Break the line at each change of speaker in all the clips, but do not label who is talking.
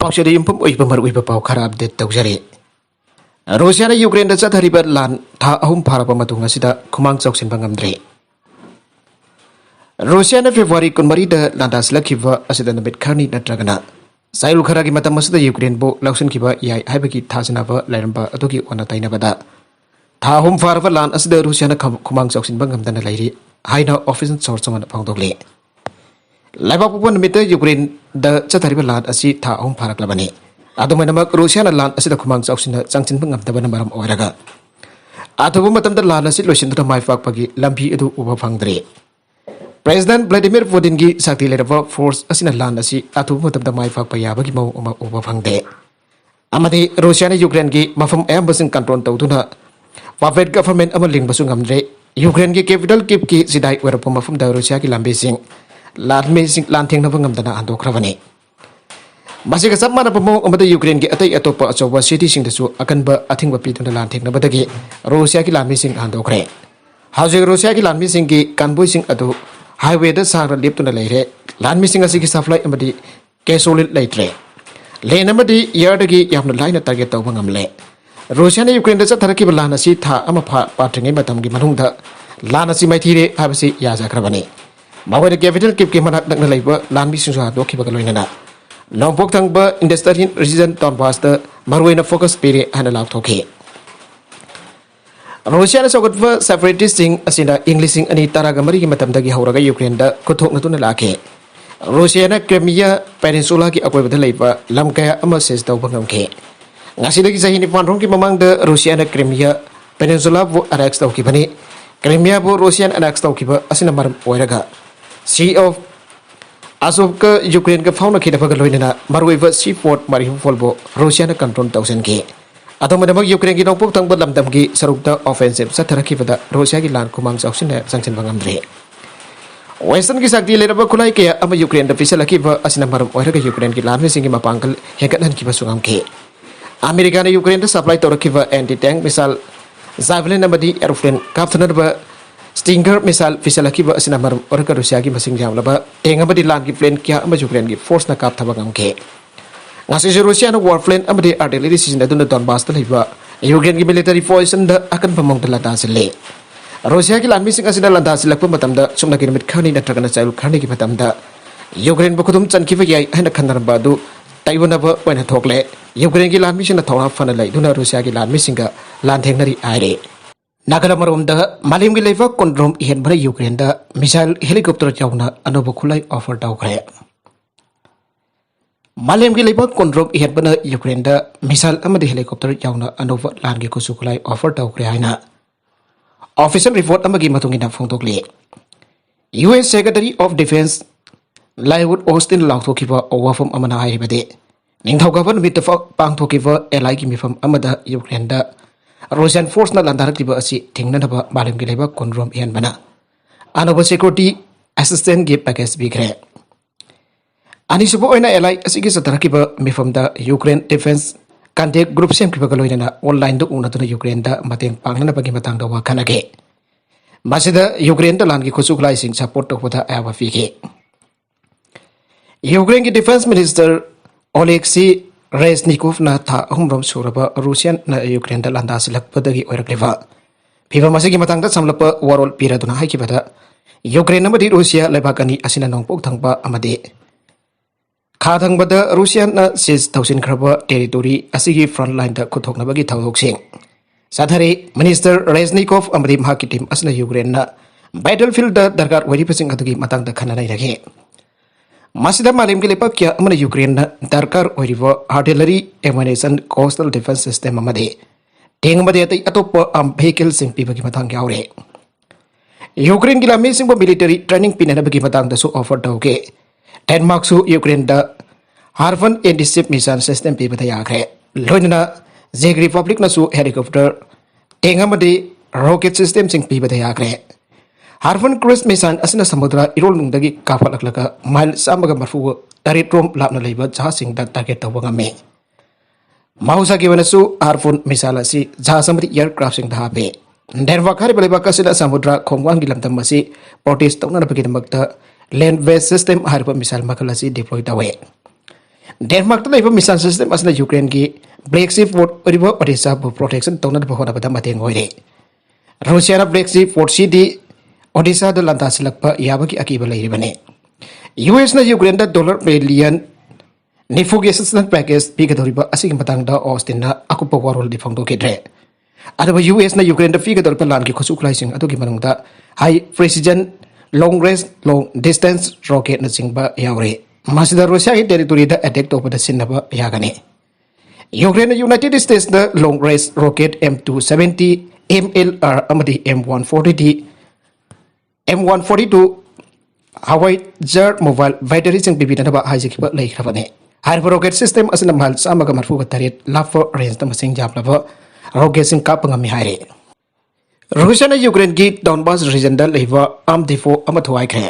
पाउचरी युम्फम ओइबा मरुइबा पाउ खरा update तौजरे Russia Ukraine दा चथरिबा लान था अहुम फारबा मतुंग असिदा खुमांग चौसिनबा ngamdre रसिया फेब्रुवारी 12 दा लांदासलखिबा असिदा नमित खरनी नत्रगना साइल खरागी मतम असिदा यूक्रेन बो लौसनखिबा याय हाइबगी थाजनाबा लाइरंबा अदुगी ओना ताइनाबदा था अहुम फारबा लान असिदा रसिया खुमांग चौसिनबा ngamdana लाइरि हाइना ऑफिशियल सोर्स मन फांगदोगले लाइबापुपन नमित यूक्रेन दा चथरिबा लान असि था अहुम फारकलबने अदुमनमक रसिया लान असिदा खुमांग चौसिना चांगचिनबा ngamdabana maram ओइरागा अथुबु मतमदा लान असि लोइसिनदुना माइफाकपगी लंबी अदु उबा फंगद्रे प्रेसिडेंट व्लादिमीर पुतिन की शक्ति लेरबा फोर्स असिना लान असि अथुबु मतमदा माइफाकपा याबगी मौ उमा उबा फंगदे अमदि रसिया यूक्रेन की मफम एम्बसिंग कंट्रोल तौदुना पापेट गवर्नमेंट अमा लिंगबसु ngamdre यूक्रेन की कैपिटल कीव की सिदाई ओइरपा मफम दा रसिया की लंबीसिंग लानथेंगनबा ngamdana आंदोखरबने मसिगा सब मानब मौ अमदा यूक्रेन की अतई अतोपा अचौबा सिटी सिंगदसु अकनबा अथिंगबा पीदुना लानथेंगनबदगी रसिया की लानमीसिंग आंदोखरे हाउजिग रसिया की लानमीसिंग की कानबोइसिंग अदु हाईवे दा सागरा लेप्तुना लेरे लानमीसिंग असिगी सप्लाई अमदी केसोलिन लेत्रे लेन अमदी यारदगी यामना लाइना टारगेट तौबा ngamle रसिया यूक्रेन दा चथरकिबा लान असि था अमा पाथ्रिङै मतमगी मनुंगदा लान असि माइथिरे हाबसि याजाखरबने मावैदा कैपिटल कीव की मनाक नकना लैबा लानमीसिंग आंदोखिबा लोइनना नोंपोक थंगबा इंडस्ट्रियल रीजन टॉनबास दा मरुइना फोकस पेरे हाना लाथोखे रसिया सौगतवा सेपरेटिस्ट सिंग असिना इंग्लिशिंग अनि तारागा मरिगी मतमदगी हौरगा यूक्रेन दा कुथोकनतुना लाखे रसिया क्रिमिया पेनिनसुला की अकोइबदा लैबा लमकया अमा सेज तौबा ngamखे ngasida जाहि निपान रोंग की ममांग दा रसिया क्रिमिया पेनिनसुला बो अरेक्स तौखिबने क्रिमिया बो रसिया अरेक्स तौखिबा असिना मरम ओइरगा सी ऑफ आसोबका यूक्रेन का फाउना खिदफगा लोइनना मरुइबा सी पोर्ट मारिहुफोलबो रसिया कंट्रोल तौसनके अदमदमक यूक्रेन की नौपोक तंगबा लमदमगी सरुकता ऑफेंसिव सथरखिबदा रसिया की लान कुमांग चौसिना संगचनबा ngamdre वेस्टर्न की शक्ति लेरबा खुलाई के अमा यूक्रेन दा पिसलखिबा असिना मरम ओइरगा यूक्रेन की लान मिसिंगी मपांगल हेकनहनखिबा सुंगामखे अमेरिका ने यूक्रेन दा सप्लाई तौरखिबा एंटी टैंक मिसाइल जावलिन अमदी एरोप्लेन काफथनरबा स्टिंगर मिसाइल फिसलखिबा असिना मरम ओरका रसिया की मसिंग जामलबा टेंगबदी लान की प्लेन क्या अमा यूक्रेन की फोर्स ना कापथबा ngamke ngasi रसिया ना वार प्लेन अमदी आर्टिलरी सिजनदुना डॉनबास दा लैबा यूक्रेन की मिलिटरी पोजीशन दा अकन बमंग दा लादासले रसिया की लानमिसिंग असिना लादासलकपा मतमदा सुमना की निमित खरनी नत्रगना चाइल खरनी की मतमदा यूक्रेन बखुदुम चनखिबा याय हना खनरबा दु ताइबनबा ओइना थोकले यूक्रेन की लानमिसिंग थौना फना लैदुना रसिया की लानमिसिंग लानथेंगनरी आइरे नागलमरोमदा मालिमगी लेबा कोनड्रोम इहेनबरा यूक्रेन दा मिसाइल हेलीकॉप्टर चाउना अनोबो खुलाई ऑफर तौखरे मालिमगी लेबा कोनड्रोम इहेनबना यूक्रेन दा मिसाइल अमदी हेलीकॉप्टर चाउना अनोबो लानगी कुसु खुलाई ऑफर तौखरे हाइना ऑफिशियल रिपोर्ट अमगी मतुंगिना फोंदोकले US secretary of defence Lloyd Austin लाउथोखिबा ओवाफम अमना हाइरिबदे निंगथौगाबन मितफ पांगथोखिबा एलाई की मिफम अमदा यूक्रेन दा रसियन फोर्स ना लांदारखिबा असि थिंगननबा मालमगी लेबा कोनड्रोम इहेनबना अनोबो सिक्योरिटी असिस्टेंट गी पैकेज बिग्रे अनिसुबो ओइना एलाई असिगी सतरखिबा मिफमदा यूक्रेन डिफेंस कांटेक्ट ग्रुप सेमखिबा लोइना ऑनलाइन दो उनतुना यूक्रेन दा मतेंग पांगनबगी मतंग दा वाखनगे मसिदा यूक्रेन दा लानगी खुसुखलाई सिंग सपोर्ट तोखबदा आयाबा फिगे यूक्रेन की डिफेंस मिनिस्टर ओलेक्सी रेजनिकोव ना था अहुमरम सुरबा रसियन ना यूक्रेन दा लांदासलकपदगी ओइरक्लेबा फिबा मसिगी मतंगदा समलपा वरोल पिरादुना हाइकिबदा यूक्रेन अमदी रसिया लेबाकनी असिना नोंपोक थंगबा अमदे खाथंगबदा रसिया ना सिज तौसिनखरबा टेरिटोरी असिगी फ्रंट लाइन दा खुथोकनबगी थौदोकसिंग साथारे मिनिस्टर रेजनिकोव अमदी महाकी टीम असना यूक्रेन ना बैटलफील्ड दा दरकार ओइरिपसिंग अदुगी मतंगदा खनानाय रगे मसिदा मालेमगी लेपा क्या अमना यूक्रेन ना दरकार ओइरिबा artillery ammunition coastal defence system अमदे टेंगमदे अतै अतोप व्हीकल सिंग पिबगी मतंग यावरे यूक्रेन की लामी सिंग मिलिटरी ट्रेनिंग पिननबगी मतंग दसु ऑफर तौगे डेनमार्क सु यूक्रेन दा हार्फन एंटीशिप मिसाइल सिस्टम पिबदा याखरे लोइना जेक रिपब्लिक नसु हेलीकॉप्टर टेंगमदे रॉकेट सिस्टम सिंग पिबदा याखरे हार्फन क्रूज मिसाइल असना समुद्र इरोल नुंगदगी काफलकलका माइल सामगा मरफु तरेट्रोम लापना लेबा जहासिंग दा टारगेट तौबा ngame माउसा की वनसु हार्फन मिसाइल असि जहासमदि एयरक्राफ्ट सिंग धाबे डेनमार्क हारिबा लेबा कसना समुद्र खोंगवांगी लमदम मसि प्रोटेस्ट तौननबगी दमकता लैंड बेस्ड सिस्टम हारिबा मिसाइल मखल असि डिप्लॉय तवे Denmark ta laiba missile system asna Ukraine ki Black Sea port oriba Odessa bu protection tawna ba hona bada mateng hoire Russia na Black Sea port city Odessa da lanta silakpa yabaki akiba lairibane US na Ukraine da $1 billion Nifugi assistance package pigadoriba asig matangda Austin na akupa warol di fangdo kedre adaba US na Ukraine da pigador pa lan ki khosuklaising atugi manungda high precision long distance rocket na singba yaure masida Russia ki territory da attack to pada sinaba yagane Ukraine na United States da long range rocket M270 MLR amadi M142 Hawaii Jet mobile battery sing bibida ba haijikiba laikhrabane Harba rocket system asina mahal sama kamar fu batarit lafo range ta masing jam labo rocket sing ka pangami haire Russia na Ukraine ki Donbas region da leiwa am defo amathwai kre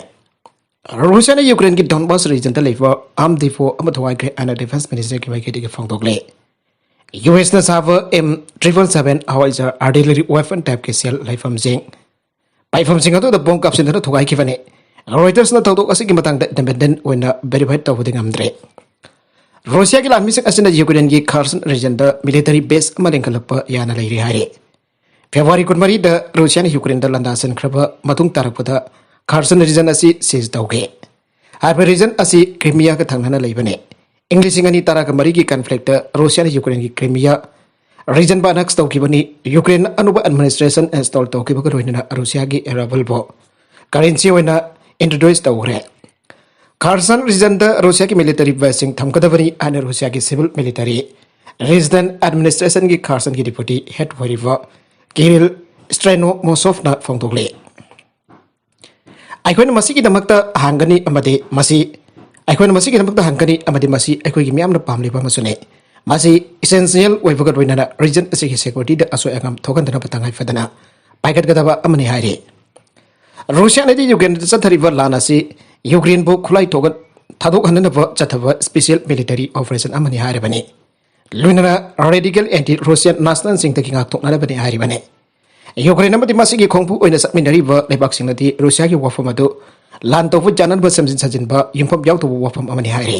Russia na Ukraine ki Donbas region da leiwa am defo amathwai kre ana defense minister ki maike de phangdokle US na sava M777 Hawaiian artillery weapon type ke sel laifam jing paifam sing atu da bom kapsin da thugai ki bane Reuters na tawdok asigi matang da independent wena verified tawding amdre Russia ki lanmi sek asina Ukraine ki Kherson region da military base amaleng kalapa yana lairi hari February kunmari da Russia na Ukraine da landasan khraba matung tarakpada Kherson region asi seize tawge harba region asi Crimea ka thangnana leibane English ngani tara ka mari ki conflict da Russia na Ukraine ki Crimea region ba nax tawkibani Ukraine anuba administration install tawkiba ka roina Russia ki arrival bo currency wena introduce tawre Kherson region da Russia ki military base thamkadabani ana Russia ki civil military resident administration ki Kherson ki deputy head wariva Kirill Strenomosov na phongtokle Aikhoina masi ki damakta hangani amade masi Aikhoina masi ki damakta hangani amade masi aikoi ki miamna pamliba masune masi essential oibaga roina region asi ki security da aso agam thokandana patangai fadana paikat gadaba amani haire Russia na di Ukraine da chathariba lana si Ukraine bo khulai togan thadok hanna ba chathaba special military operation amani haire bani luinana radical anti Russian national sing taking aktok na bani haire bani Ukraine amati masigi khongpu oina sakminari ba lebak sing nati Russia ki wafam adu lan tofu janan ba samjin sajin ba yumpham yaw to wafam amani haire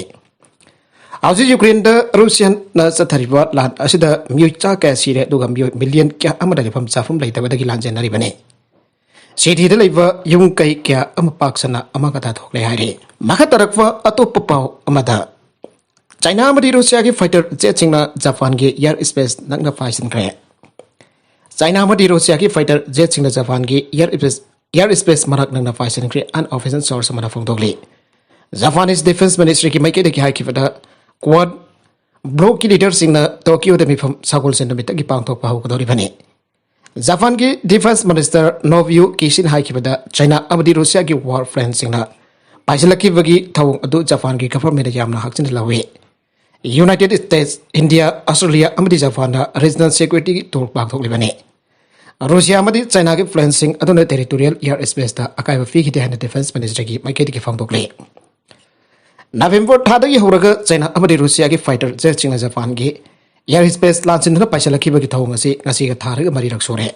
Auzi Ukraine da Russian na chathariba lan asida miyucha ka sire duga million kya amada lefam chafum leitaba dagi lan janari bani City da laiba yung kai kya amapaksana amagata thokle haire makatarakwa atoppa pau amada China amadi Russia ki fighter jet singna Japan ki air space nangna faisin kre China amadi Russia ki fighter jet singna Japan ki air space marak nangna faisin kre unofficial source mana phongdokli Japanese defense ministry ki maike de ki haiki fada quad bloc ki leader singna Tokyo de mifam sagol sendomita ki pangthok pa hokdori bane Japan ki defense minister Nobuo Kishin haikibada China amadi Russia ki war friends singna paisalaki bagi thawung adu Japan ki government yamna hakchin lawe United States India Australia amadi Japan na regional security tor pakthok libane Russia amadi China ki friends sing aduna territorial air space da akai ba fi ki de defense minister ki maike ki phangdokle November thadagi horaga China amadi Russia ki fighter jet singna Japan ki air space launch na paisalaki bagi thawung asi ngasi ga tharaga mari raksore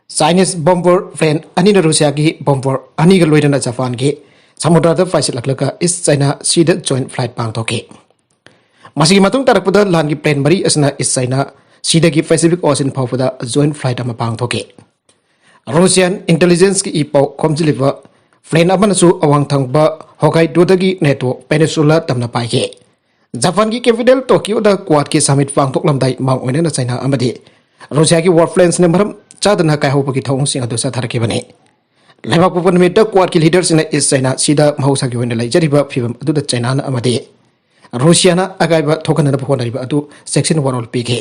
Chinese bomber plane ani na Russia ki bomber ani ga loidana Japan ki samudra da paisalaka East China Sea da joint flight pangthoke masigi matung tarakpada lan ki plane mari asna East China Sea da ki Pacific Ocean phawpada joint flight ama pangthoke Russian intelligence ki ipau khomjiliba plane amanasu awang thangba Hokkaido dagi network peninsula tamna paike Japan ki capital Tokyo da quad ki summit pangthok lamdai mang oina China amadi Russia ki warplanes ne maram chadana kai hopa ki thong sing adu sa tharki bane lebak pupun mit da quad ki leaders in is China sida mahausa ki oina lai jariba phibam adu da China na amadi Russia na agai ba thokana na phona riba adu section 1 all pk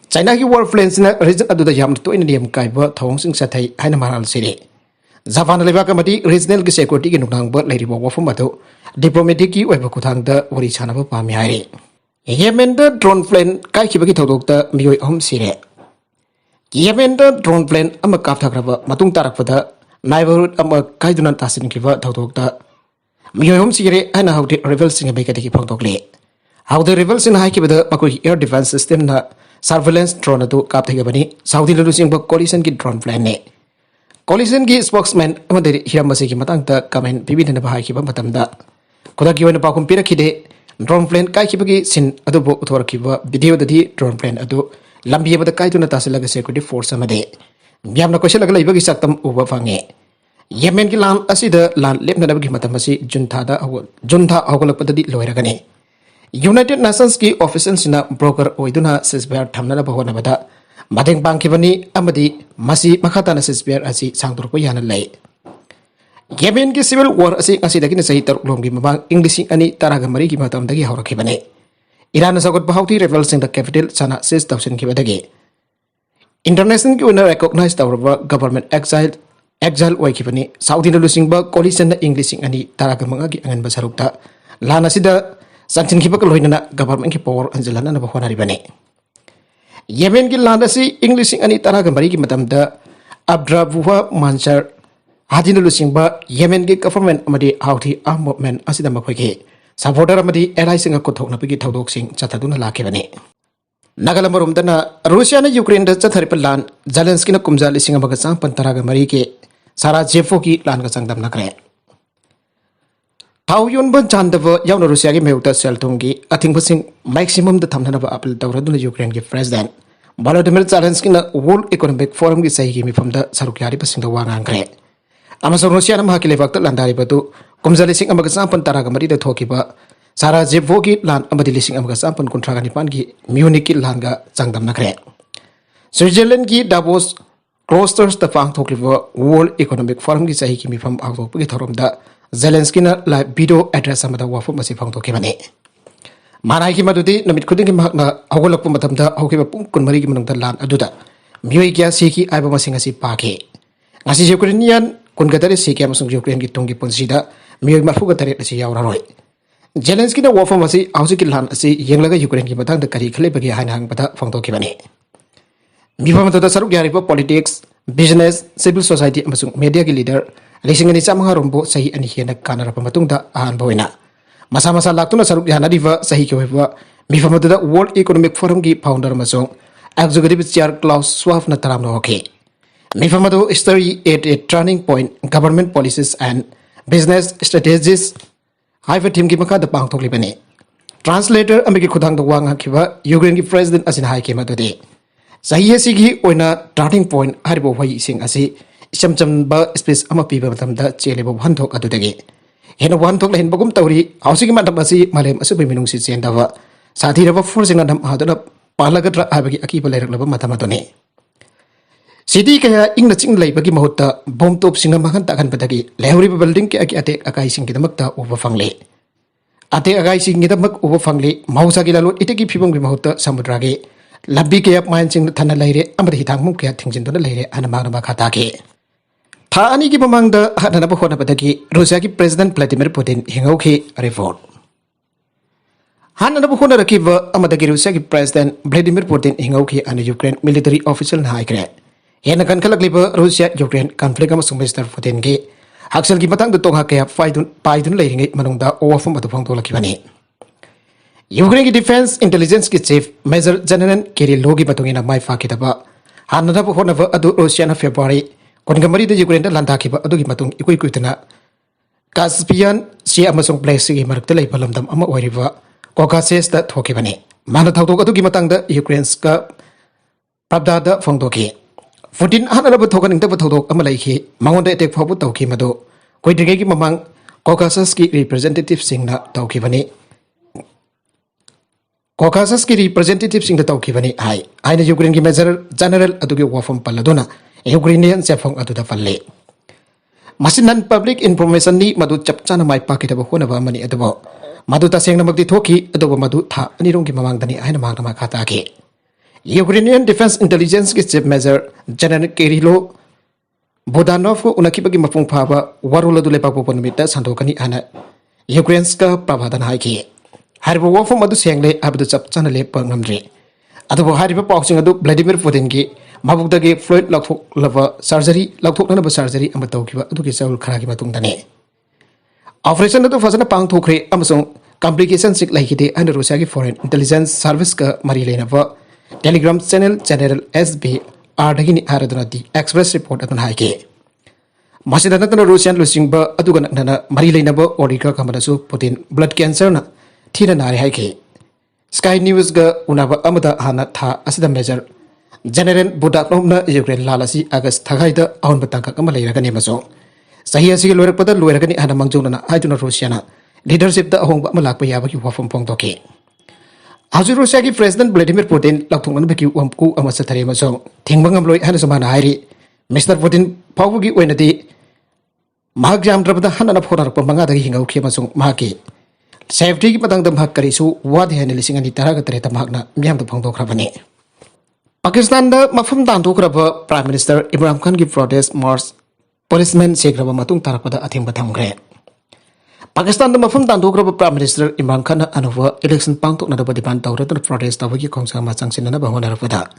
China ki warplanes na region adu da yam to in niam kai ba thong sing sa thai haina maral sire Japan lebak amadi regional ki security ki nunang ba leiriba wafum adu diplomatic ki oiba kuthang da wari chana ba pami haire Yemen da drone plane kai khibagi thodok da miyoi ahum sire Yemen da drone plane ama kap thakraba matung tarakpada neighborhood ama kaiduna tasin kiba thodok da miyoi ahum sire ana haude rebels singa beka de ki phangdokle haude rebels in hai kibada makoi air defense system na surveillance drone adu kap thegabani Saudi lu sing ba coalition ki drone plane ne coalition ki spokesman amade hiramasi ki matang ta comment bibin na ba hai kiba matamda Kuda ki wena pakum pira kide drone plane काइखिबगी सिन अदुबो उथोरखिबा वीडियोददि drone plane अदु लंबियबदा काइदुना तासलगा security force अमदे म्यामना कोइसलगा लैबगी सक्तम उबा fungi Yemen की लान असिदा लान लेपनदबगी मतम असि जुनथा हौगलपददि लोइरगने यूनाइटेड नेशंस की ऑफिसर्सना ब्रोकर ओइदुना सिजबेयर थमनबा होनबदा मदेंग पांखिबनी अमदि मसी मखाताना सिजबेयर असि सांगदुरको याना लै येमेन की सिविल वॉर असि असिदगिन सही तरुलोंगी मबांग इंग्लिशिंग अनि तरागा मरी की मतमदगी हौरखिबने इरान सगत बहाउती रेबल्सिंग द कैपिटल सना सिज तौसिनखिबदगी इंटरनेशनल की ओइना रिकॉग्नाइज तौरबा गवर्नमेंट एक्साइल ओइखिबनी साउथ लुसिंगबा कोलिशन इंग्लिशिंग अनि तरागा मंगागी अंगनबा सरुक्ता लान असिदा संचिनखिबक लोइनना गवर्नमेंट की पावर अंजलना नब होनारिबने येमेन की लान असि इंग्लिशिंग अनि तरागा मरी की मतमदा अब्द्राबुहा मानसर हादिन लुसिंगबा येमेन की गवर्नमेंट अमदि हाउथी आर्म मूवमेंट असिदा मखोइगे सपोर्टर अमदि एलाइसिंग कोथोकनबगी थौदोकसिंग चथादुना लाखिबने नागालमरोमदना रूसियाना यूक्रेन द चथरिप लान जेलेंस्कीना कुमजा लिसिंग अमगा चांगपन तरागा मरी के साराजेवो की लान का चांगदम नखरे थाउ योनबन चांदब याउन रूसिया की मेउता सेलथोंगी अथिंगबसिंग मैक्सिमम द थमनब अपील तौरदुना यूक्रेन की प्रेसिडेंट वोलोदिमिर जेलेंस्कीना वर्ल्ड इकोनॉमिक फोरम की सही की मिफमदा सरुक यारिबसिंग द वांगांग्रे अमसों रूसियाना महाकी लेबाक लांदारिबदु कुमजा लिसिंग अमगा चांगपन तरागा मरी द थोकिबा साराजेवो की लान अमदि लिसिंग अमगा चांगपन कुंट्रागा निपान की म्यूनिक की लान का चांगदम नखरे स्विट्जरलैंड की डावोस क्लोस्टर्स द पांगथोकलिबा वर्ल्ड इकोनॉमिक फोरम की सही की मिफम आगथोकपगी थौरमदा जेलेंस्कीना लाइव वीडियो एड्रेस अमदा वाफम असी फांगथोखिबने मानाई की मदुदी नमित खुदिंग की महकना हौगलकप मतमदा हौकिबा पुंग कुनमरी की मनंगदा लान अदुदा मियोई क्या सीकी आइबा मसिंग असी पाखे ngasi यूक्रेनियन कुनगदरे सीकी अमसुंग यूक्रेन की तुंगी पुंसीदा मियोई मफुगा तरेट असी यावरारोय जेलेंस्कीना वाफम असी हौजिकी लान असी येंगलगा यूक्रेन की मतंगदा करी खलेबगी हाना हंगबदा फांगथोखिबने मिफमददा सरुक यारिबा पॉलिटिक्स बिजनेस सिविल सोसाइटी अमसुंग मीडिया की लीडर लिसिंग नि चामंगा रोमबो सही अनि हेना कानरप मतुंगदा अहानबो होइना मसा मसा लाक्तुना सरुक यानारिबा सही के होइबा मिफमददा वर्ल्ड इकोनॉमिक फोरम की फाउंडर अमसुंग एग्जीक्यूटिव चेयर क्लाउस स्वाफ न तरामनो होके मिफमदो story at a turning point government policies and business strategies हाइव टीम की मखा द पांगथोकलिबने ट्रांसलेटर अमेरिकी खुदांग द वांग हकिबा यूक्रेन की प्रेसिडेंट असिन हाइके मदुदे सही एसिगी ओइना टर्निंग पॉइंट हारिबो होई सिंग असि इचम चमबा स्पेस अमा पीबा मतमदा चेलेबो वनथोक अदुदगे हेन वनथोक लेन बगुम तौरी हाउसिंग मतम असि मालेम असुबि मिनुंग सि चेंदावा साथीरबा फोर्सिंग नम हादना पालगद्रा हाबगी अकीबा लेरकलबा मतमदने सिटी कया इंग चिंग लैबगी महुत्ता बॉम्ब टॉप सिंग महन तखनबदगी लेहरिबा बिल्डिंग के अकी अटे अकाई सिंग की दमकता उबा फंगले अटे अकाई सिंग की दमक उबा फंगले मौसा की लालो इटेगी फिबंग की महुत्ता समुद्रागे लब्बी के अप माइन सिंग थना लैरे अमद हिथांग मुक के थिंजिन दन लैरे अन मागना खाता के था अनि की ममंग द हनना होनबदगी रूसिया की प्रेसिडेंट व्लादिमीर पुतिन हिंगौखी रिपोर्ट हनना होनरकिब अमदगी रूसिया की प्रेसिडेंट व्लादिमीर पुतिन हिंगौखी अन यूक्रेन मिलिटरी ऑफिशियल हाइक्रे हेन कनखलकलिब रूसिया यूक्रेन कॉन्फ्लिक्ट अमसुंग मिस्टर पुतिन की हक्सल की मतंग तोंगा के पाइदुन लेरिंगे मनुंगदा ओवफम अदु फंगतोलखिबने यूक्रेन की डिफेंस इंटेलिजेंस की चीफ मेजर जनरल किरिलो की मतुंगिना माइ फाकिदबा हनना होनब अदु रूसिया फेब्रुआरी कोनगमरी द यूक्रेन लांदाखिबा अदुगी मतुंग इकुई कुइतना कास्पियन सी अमसुंग प्लेस की मरकत लैबा लमदम अमा ओइरिबा कोकासेस द थोकिबने माना थौदोक अदुगी मतंग द यूक्रेन्स का प्रबदा द फंगदोखि पुतिन हनरब थोकनिंगदब थौदोक अमा लैखि मंगोंद अटैक फाबु तौखि मदो कोइद्रिगे की ममंग कोकासस की रिप्रेजेंटेटिव सिंगना तौखिबने कोकासस की रिप्रेजेंटेटिव सिंग तौखिबने आइना यूक्रेन की मेजर जनरल अदुगी वाफम पल्लदुना यूक्रेनियन सेफोंग अदुदा फल्ले मसिन नन पब्लिक इन्फॉर्मेशन नि मदु चपचाना माइ पाकिदब होनबा मनि अदबो मदु तसेंगनमक्ति थोखि अदबो मदु था अनिरोंग की ममांगदनी आइना मांगना खाता के यूक्रेनियन डिफेंस इंटेलिजेंस के चीफ मेजर जनरल केरिलो बोदानोव को उनकीबगी मपुंग फाबा वारोल अदु लेपाकपो पनुमिता संतोकनी आना यूक्रेन्स का प्रभादन हाइकी हरबो वफम अदु सेंगले अबदु चपचाना लेप ngамद्रे अदबो हरिबा पाउसिंग अदु व्लादिमीर पुतिन की मबुकदगे फ्लूइड लौथोकलबा सर्जरी लौथोकनब सर्जरी अम तौखिबा अदुगी चौल खरागी मतुंगदने ऑपरेशन अदु फजना पांगथोखरे अमसुंग कॉम्प्लिकेशन सिक लैखिदे अन रूसिया की फॉरेन इंटेलिजेंस सर्विस का मरी लेनबा टेलीग्राम चैनल जनरल एसबी आरदगिनी आरदना दी एक्सप्रेस रिपोर्ट अदन हाइके मसिदा नतन रूसियन लुसिंगबा अदुगा नना मरी लेनबा ओरिका कमदसु पुतिन ब्लड कैंसर ना thina nari hai ki Sky News ga unaba amada hana tha asida Major General Budak Nomna Ukraine lalasi August thagai da ahon batang ka kama leira gani maso sahi asi loirak pada loirak gani hana mangjong na haiduna Russia na leadership da ahong ba malak pa yaba ki wafam pong toki Hazu Russia ki President Vladimir Putin lakthong nan beki wamku amasa thare maso thingbangam loi hana samana hairi Mr Putin pawgi oinadi mahak jam drabada hana na phora pa manga da hingau khema sung mahaki safety ki patang dam hak karisu wadi hane lising ani taraga tere ta mahakna myam da phangdo khrabani Pakistan da mafam dan do khraba Prime Minister Imran Khan ki protest march policemen segraba matung tarapada athing batham gre Pakistan da mafam dan do khraba Prime Minister Imran Khan anuwa election pangtok na da badiban tawra da protest tawagi khongsa ma changsin na ba hona rafada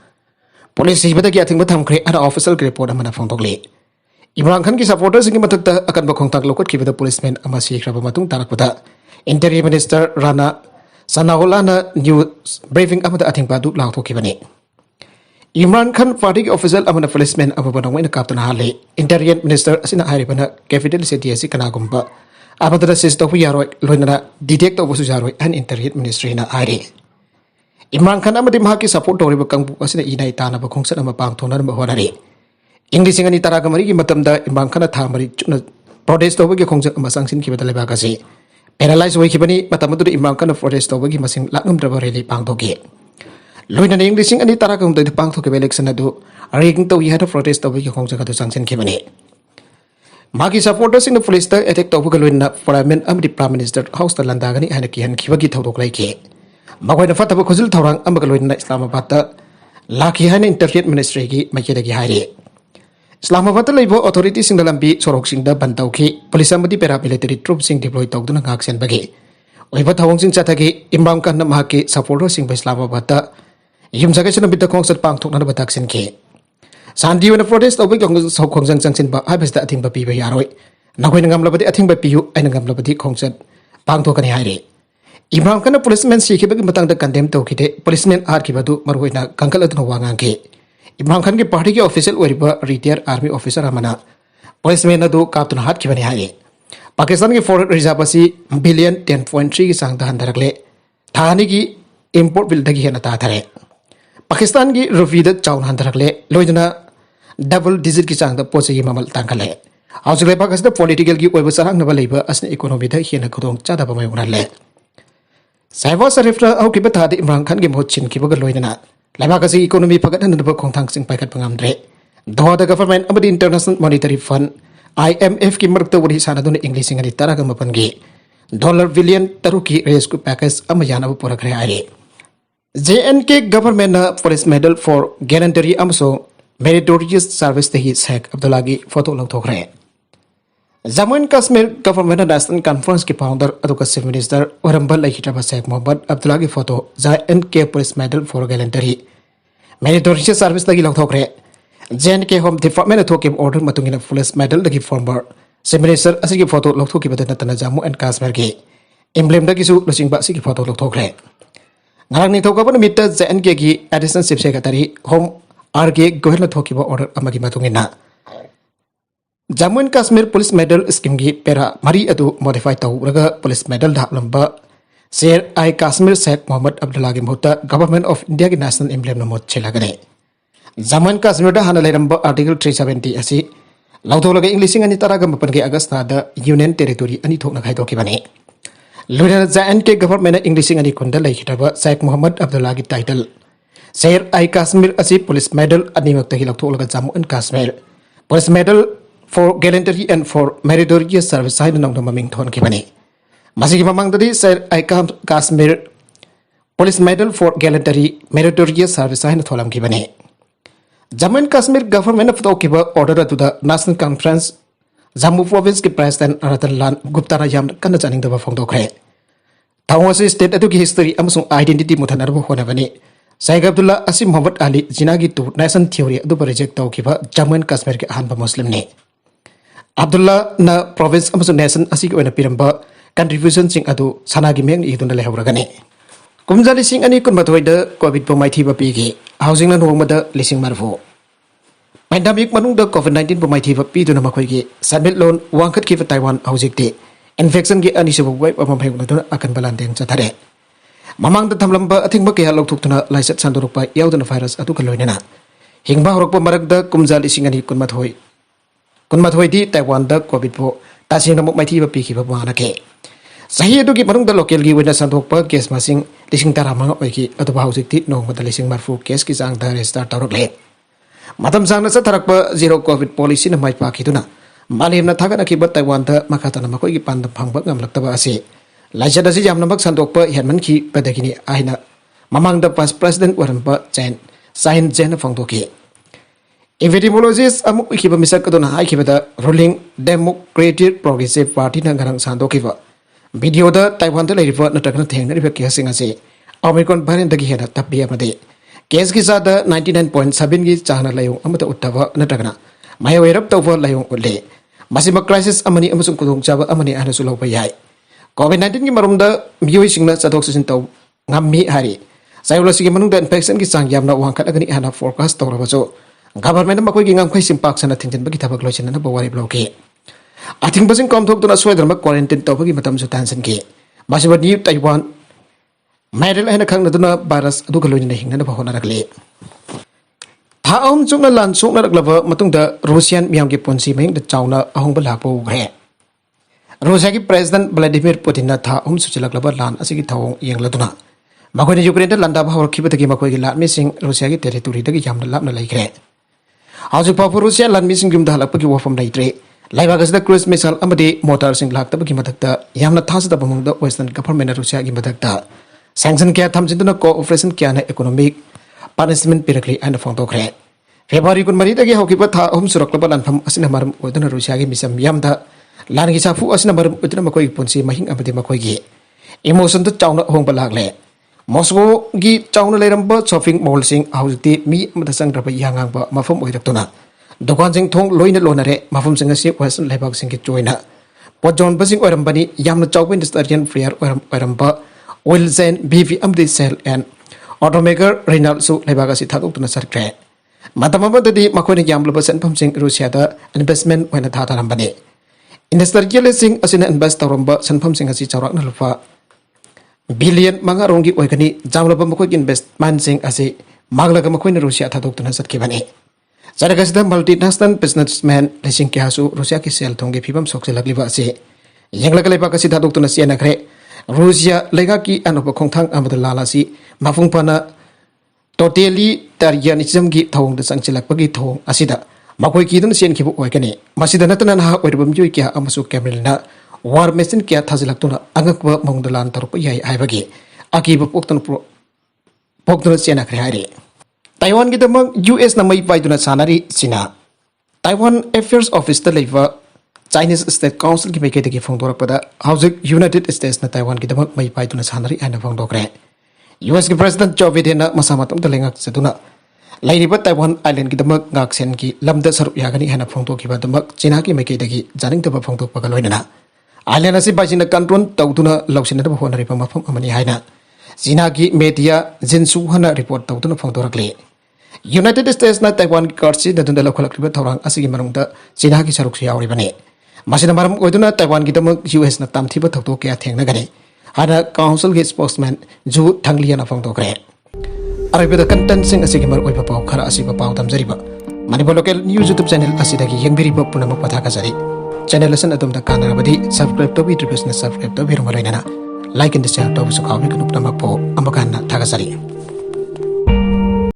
police hibada ki athing batham gre ana official report amana phangtok le Imran Khan ki supporters ki mathakta akan ba khongtak lokot ki bada policemen ama segraba matung tarakpada Interior Minister Rana Sanaullah na news briefing amada athing ba du lang thoki bani Imran Khan party official amana policeman amabana waina kaptana hale Interior Minister asina haribana capital city asi kana gumba abadara sisto hu yaroi loinana detect obu su jaroi an Interior Ministry na hari Imran Khan amadi mahaki support toriba kangbu asina inai tana ba khongsan ama pang thona ba honari English ngani taraga mari ki matamda Imran Khan tha mari chuna protest obu ki khongsan ama sangsin ki badale ba kasi paralyze hoi khibani matamadu Imran Khan protest obu ki masing lakngam draba reli pang thoki Loina na English ani tarakam da pang thoke election adu ariging to yada protest obu ki khongsa ka sangsin khibani Magi supporters in the police ta attack to buga loina parliament amdi Prime Minister House ta landa gani hana ki han khibagi thodok lai ki magoi na fataba khuzul thorang amga loina Islamabad ta laki hana Interior Ministry ki makeda ki hari Islamabad ta leibo authorities sing dalam bi sorok sing da bantau ki police amdi paramilitary troops sing deploy tawduna ngak sen bagi oiba thawong sing chathagi Imran Khan na mahaki supporters sing ba Islamabad ta yum jaga chana bita khongsat pang thok na batak sen ki Sandi wana protest obi kong so khongsang changsin ba habis da athing ba pi ba yaroi nakoi ngam labadi athing ba piu ai ngam labadi khongsat pang thok ani haire Imran Khan policeman si ki ba matang da condemn to kite policeman ar ki badu marhoina kangkal adno wangang ke Imran Khan ki party ki official oriba retired army officer amana policeman adu kaptun hat ki bani haire Pakistan ki foreign reserve asi billion 10.3 ki sang da handarakle thani ki import bill dagi hena ta thare Pakistan ki rupee da chaun handarakle loidana double digit ki chang da poche gi mamal tangkale hausle Pakistan political ki oiba sarang na balaiba asna economy da hena khodong chada ba mai unalle Saiwa Sarifra au ki bata de Imran Khan gi mochin ki baga loidana laiba ka si economy pagat na ba khongthang sing paikat pangamdre do the government amadi International Monetary Fund IMF ki markta wari sana dun English ngani taraga mapan gi dollar billion taruki rescue package amayana bu pura kare are JNK government na police medal for gallantry amso meritorious service the his Sheikh Abdullah gi photo lau thokre Jammu and Kashmir government national conference ki founder aduka chief minister Orambal Lahitaba Sheikh Mohammad Abdullah gi photo JNK police medal for gallantry meritorious service lagi lau thokre JNK home department thoki order matungina police medal lagi former chief minister asigi photo lau thoki badana tana Jammu and Kashmir gi emblem da gi su losing ba asigi photo lau thokre Ngarang ni thoka pan mita JNK gi additional chief secretary home RK Gohela thoki ba order amagi matungina Jammu and Kashmir police medal scheme gi pera mari adu modify tawraga police medal da lamba Sher I Kashmir Sheikh Mohammad Abdullah gi mota government of India gi national emblem na mot chelagane Jammu and Kashmir da hana leramba article 370 asi laudolaga English ani taraga mapan gi August na da union territory ani thokna khai thoki bani Luna JNK government English ani kunda lai hitaba Sheikh Mohammad Abdullah gi title Sher I Kashmir asi police medal ani makta hi laktolaga Jammu and Kashmir police medal for gallantry and for meritorious service sai nang maming thon ki bani masigi mamang dadi Sher I Kashmir police medal for gallantry meritorious service sai na tholam ki bani Jammu and Kashmir government of the order to the national conference Jammu province ki president Ratan Gupta na yam kana chaning da phong do khre Tawasi state atu ki history amasung identity muthanar bo hona bani Sheikh Abdullah Asim Muhammad Ali jinagi tu nation theory adu project taw ki ba Jammu and Kashmir ki han ba muslim ne Abdullah na province amasung nation asi ki oina piramba contribution sing adu sanagi meng idun le hawra gane kumjali sing ani kun mathoi da covid po mai thi ba pi gi housing na nong ma da lising marfo Pandemic manung da COVID-19 pumai thiba pi tu na makhoi gi submit loan wangkhat ki Taiwan hojik te infection ki anisubu wave amam phegna akan balandeng chathare mamang da thamlamba athingba kaya lokthukna laisat sandorukpa yaudana virus atu kaloinena hingba horokpa marakda kumjal isingani kunmathoi di Taiwan da covid po tasingna muk maithi ba pikhiba bana ke sahi adu ki manungda local gi wena sandokpa case masing lising taramanga oiki adu hausik ti nongma da lising marfu case ki jang da restart tawrokle matam sangna satharakpa zero covid policy na mai pakhiduna malemna thagana ki ba Taiwan da makatana makoi gi panda phangba ngamlaktaba ase laijada si jamna mak sandokpa herman ki padagini aina mamang da past president waranpa chen sain chen phangdoki epidemiologist amuk ikiba misak aduna haikiba da ruling democratic progressive party na garang sandokiba video da Taiwan da leiriba natrakna thengna riba case ase omicron variant dagi hena tapia made case ki sada 99.7 gi chana layong amata uttaba natrakna mayawerap tawba layong ulle masima crisis amani amasung kudong chaba amani ana sulawpa yai covid-19 gi marumda miyoi singna chatok sin taw ngammi hari sayulasi gi manungda infection gi sang yamna wangkat agani ana forecast tawraba so government makoi gi ngamkhai simpak sana thingjen bagi thabak loichen na bawari bloke athing basing kom thok tuna soidra quarantine tawbagi matam su tension ki basiba new Taiwan maidel hena khang naduna virus adu galoi na hingna na bahona rakle thaom chungna lan chungna raklaba matungda Russian miyam gi ponsi meng da chauna ahong bala po gre Russia ki president Vladimir Putin na thaom suchilaklaba lan asigi thawong yengladuna makoi na Ukraine da landa bahor khibadagi makoi gi lat mising Russia ki territory dagi yamna lapna laikre Haujuk pa Rusia lan mising gimda halakpagi wafam laitre laibagas da cruise missile amadi motor sing laktabagi matakta yamna thasda bamung da western government na Russia gi matakta sanction kya thamjinduna cooperation kya na economic punishment pirakli and phongtokre February kun mari dagi hokipa tha surakla lanfam asina maram odana Russia gi misam yamda lan gi safu asina maram odana makoi ponsi mahing amadi makoi gi emotion da chauna hong balakle Moscow gi chauna leiramba shopping mall sing hauti mi amata sangraba yangangba mafam oiraktuna dukan sing thong loina lonare mafam singa si western lebak sing ki choina pojon basing oirambani yamna chawpin industrial fair oiramba oil zen bv amdi cell and automaker Renault su lebak asi thaduk tuna sarkre matamama dadi makoni yamlo basan pam sing Russia da investment wena thatarambani industrial sing asina invest tawramba sanpam sing asi chawrak na lupa billion manga rongi oikani jamlaba makoi investment sing ase maglaga makoi na Russia thadok tuna satki bani jaragasida multinational businessman lesing kyasu Russia ki sel thongge phibam sokse lagliba ase yenglaga leba kasi thadok tuna siana khre Russia lega ki anoba khongthang amada lalasi mafungpana totally tarianism gi thong da sangchilak pagi thong asida makoi ki dun sen khibu oikani masida natana na oirbam joi kya amasu camelna war machine kya thajilak tuna angakba mongdalan tarup yai haibagi akiba poktun chena khre haire Taiwan gi damang US na mai paiduna sanari China Taiwan Affairs Office da leiwa Chinese State Council ki meke de phongdor pada haujuk United States na Taiwan gi damang mai paiduna sanari ana phongdokre US ki President Joe Biden na masamatam da lengak seduna lairiba Taiwan Island ki damang ngaksen ki lamda sarup yagani hana phongdok ki badamak China ki meke de janing taba phongdok pagaloina Island asi bajina control tawduna lausina da honari pa mafam amani haina China ki media jinsu hana report tawduna phongdorakle United States na Taiwan ki karchi dadunda lokhalakriba thorang asigi marungda China ki saruk si yauribani masina maram oiduna Taiwan ki damang US na tamthiba thokto kya thengna gani hana council ki spokesman Ju Thangliana phongdokre arabida content sing asigi mar oiba paw khara asiba paw tamjariba Manipur local news YouTube channel asidagi yengbiriba punamak pathaka jari channel lesson adum da kanarabadi subscribe to be business subscribe to be rumarina like and share to su kawi kunupna makpo ambakana thakasari